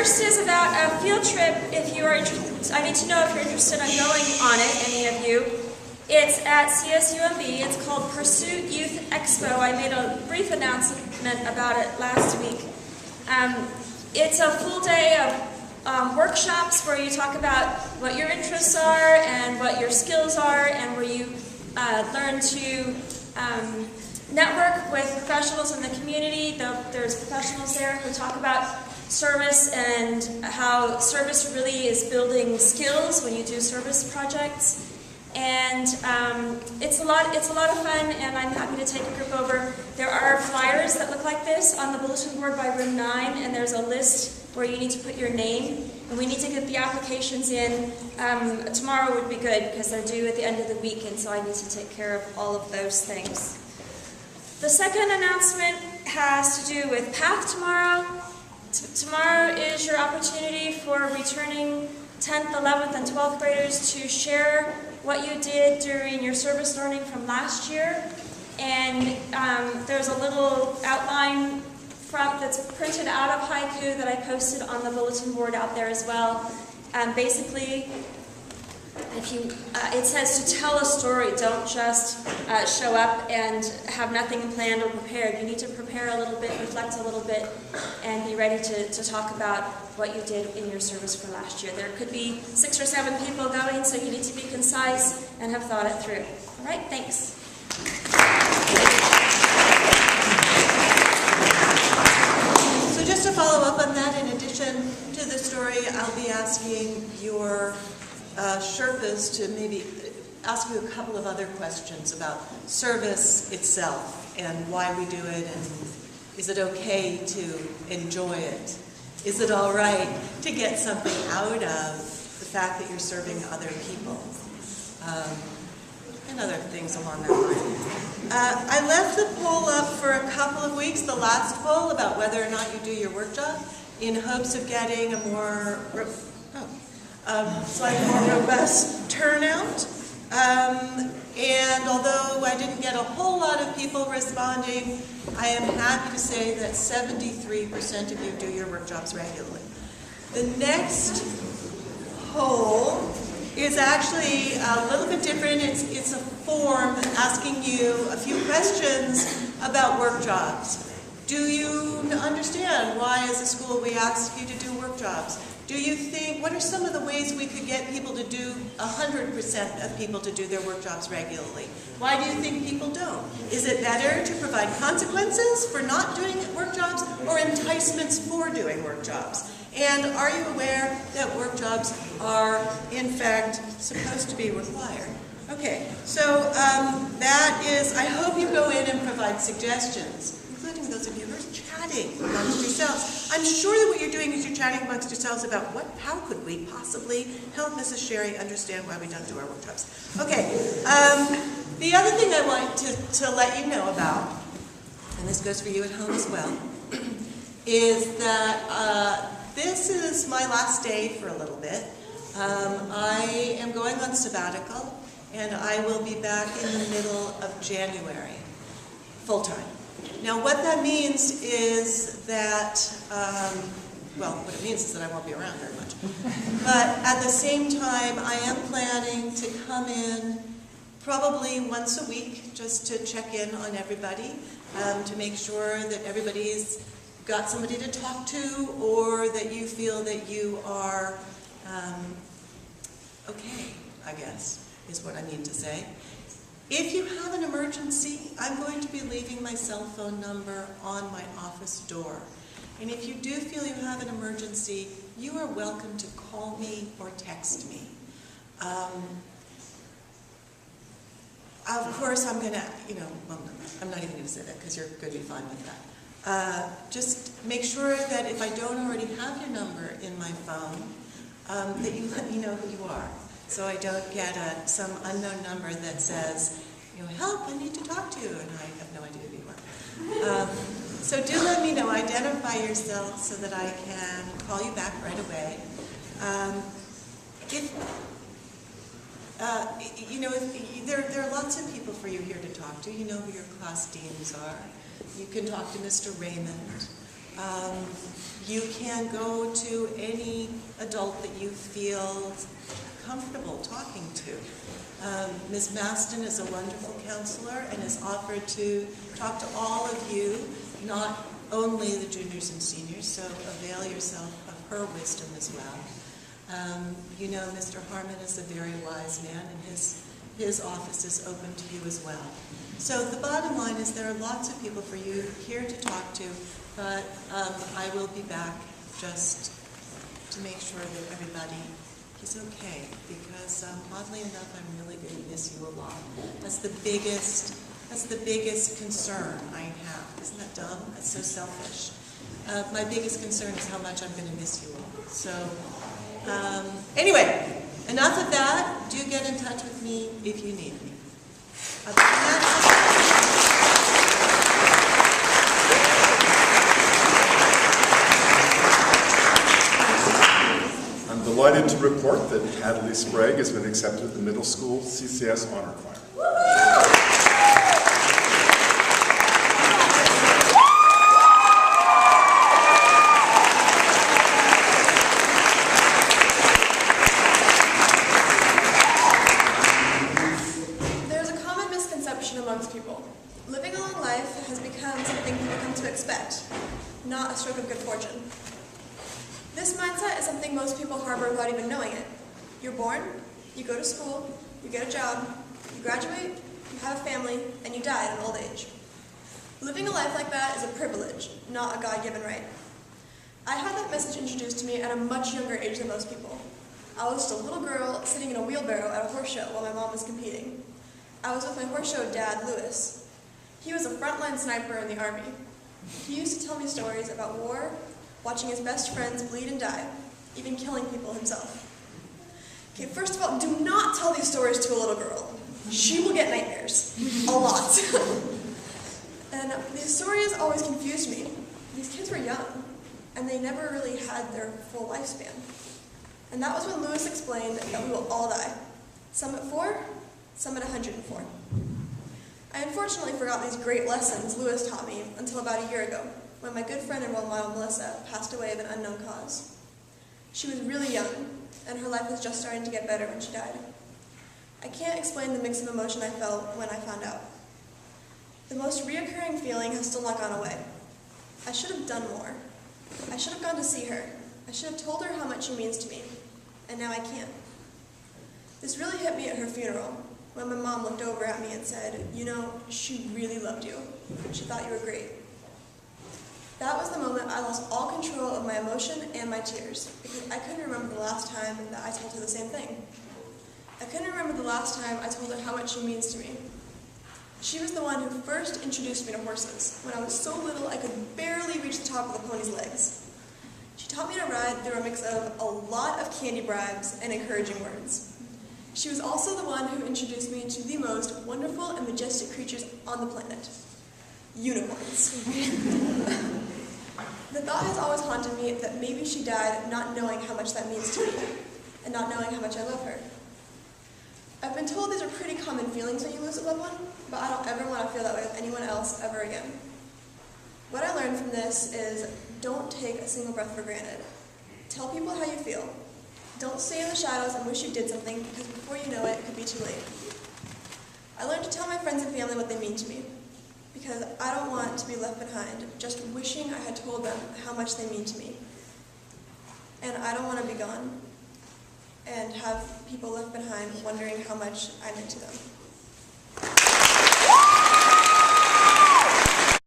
first is about a field trip. If you are interested, I need to know if you're interested in going on it, any of you. It's at CSUMB. It's called Pursuit Youth Expo. I made a brief announcement about it last week. It's a full day of workshops where you talk about what your interests are and what your skills are, and where you learn to network with professionals in the community. There's professionals there who talk about service and how service really is building skills when you do service projects. And it's a lot of fun, and I'm happy to take a group over. There are flyers that look like this on the bulletin board by room 9, and there's a list where you need to put your name, and we need to get the applications in. Tomorrow would be good because they're due at the end of the week, and so I need to take care of all of those things. The second announcement has to do with PATH tomorrow. Tomorrow is your opportunity for returning 10th, 11th, and 12th graders to share what you did during your service learning from last year. And there's a little outline front that's printed out of Haiku that I posted on the bulletin board out there as well. Basically, it says to tell a story. Don't just show up and have nothing planned or prepared. You need to prepare a little bit, reflect a little bit, and be ready to talk about what you did in your service for last year. There could be 6 or 7 people going, so you need to be concise and have thought it through. All right, thanks. So just to follow up on that, in addition to the story, I'll be asking your Sherpas to maybe ask you a couple of other questions about service itself and why we do it, and is it okay to enjoy it? Is it all right to get something out of the fact that you're serving other people? And other things along that line. I left the poll up for a couple of weeks, the last poll about whether or not you do your work job, in hopes of getting a more slightly more robust turnout. And although I didn't get a whole lot of people responding, I am happy to say that 73% of you do your work jobs regularly. The next poll is actually a little bit different. It's a form asking you a few questions about work jobs. Do you understand why as a school we ask you to do work jobs? Do you think, what are some of the ways we could get people to do, 100% of people to do their work jobs regularly? Why do you think people don't? Is it better to provide consequences for not doing work jobs or enticements for doing work jobs? And are you aware that work jobs are, in fact, supposed to be required? Okay, so that is, I hope you go in and provide suggestions, including those of you who are chatting amongst yourselves. I'm sure that what you're doing is you're chatting amongst yourselves about how could we possibly help Mrs. Sherry understand why we don't do our work jobs. Okay, the other thing I want to let you know about, and this goes for you at home as well, is that this is my last day for a little bit. I am going on sabbatical, and I will be back in the middle of January, full-time. Now, what that means is that, what it means is that I won't be around very much. But at the same time, I am planning to come in probably once a week just to check in on everybody, to make sure that everybody's got somebody to talk to, or that you feel that you are okay, I guess, is what I mean to say. If you have an emergency, I'm going to be leaving my cell phone number on my office door. And if you do feel you have an emergency, you are welcome to call me or text me. Of course, I'm going to, I'm not even going to say that because you're going to be fine with that. Just make sure that if I don't already have your number in my phone, that you let me know who you are. So I don't get some unknown number that says, help, I need to talk to you, and I have no idea who you are. So do let me know, identify yourself so that I can call you back right away. There are lots of people for you here to talk to. You know who your class deans are. You can talk to Mr. Raymond, You can go to any adult that you feel comfortable talking to. Ms. Maston is a wonderful counselor and has offered to talk to all of you, not only the juniors and seniors, so avail yourself of her wisdom as well. You know, Mr. Harmon is a very wise man, and his office is open to you as well. So the bottom line is there are lots of people for you here to talk to, but I will be back just to make sure that everybody is okay, because oddly enough, I'm really going to miss you a lot. That's the biggest concern I have. Isn't that dumb? That's so selfish. My biggest concern is how much I'm going to miss you all. So anyway, enough of that. Do get in touch with me if you need me. Other than that, I'm delighted to report that Hadley Sprague has been accepted at the Middle School CCS Honor Choir. There's a common misconception amongst people. Living a long life has become something people come to expect, not a stroke of good fortune. This mindset is something most people harbor without even knowing it. You're born, you go to school, you get a job, you graduate, you have a family, and you die at an old age. Living a life like that is a privilege, not a God-given right. I had that message introduced to me at a much younger age than most people. I was just a little girl sitting in a wheelbarrow at a horse show while my mom was competing. I was with my horse show dad, Lewis. He was a frontline sniper in the Army. He used to tell me stories about war, watching his best friends bleed and die, even killing people himself. Okay, first of all, do not tell these stories to a little girl. She will get nightmares. A lot. And these stories always confused me. These kids were young, and they never really had their full lifespan. And that was when Lewis explained that we will all die. Some at 4, some at 104. I unfortunately forgot these great lessons Lewis taught me until about a year ago, when my good friend and role model Melissa passed away of an unknown cause. She was really young, and her life was just starting to get better when she died. I can't explain the mix of emotion I felt when I found out. The most reoccurring feeling has still not gone away. I should have done more. I should have gone to see her. I should have told her how much she means to me, and now I can't. This really hit me at her funeral, when my mom looked over at me and said, "You know, she really loved you. She thought you were great." That was the moment I lost all control of my emotion and my tears, because I couldn't remember the last time that I told her the same thing. I couldn't remember the last time I told her how much she means to me. She was the one who first introduced me to horses, when I was so little I could barely reach the top of the pony's legs. She taught me to ride through a mix of a lot of candy bribes and encouraging words. She was also the one who introduced me to the most wonderful and majestic creatures on the planet. Unicorns. The thought has always haunted me that maybe she died not knowing how much that means to me, and not knowing how much I love her. I've been told these are pretty common feelings when you lose a loved one, but I don't ever want to feel that way with anyone else ever again. What I learned from this is don't take a single breath for granted. Tell people how you feel. Don't stay in the shadows and wish you did something, because before you know it, it could be too late. I learned to tell my friends and family what they mean to me, because I don't want to be left behind just wishing I had told them how much they mean to me. And I don't want to be gone and have people left behind wondering how much I meant to them.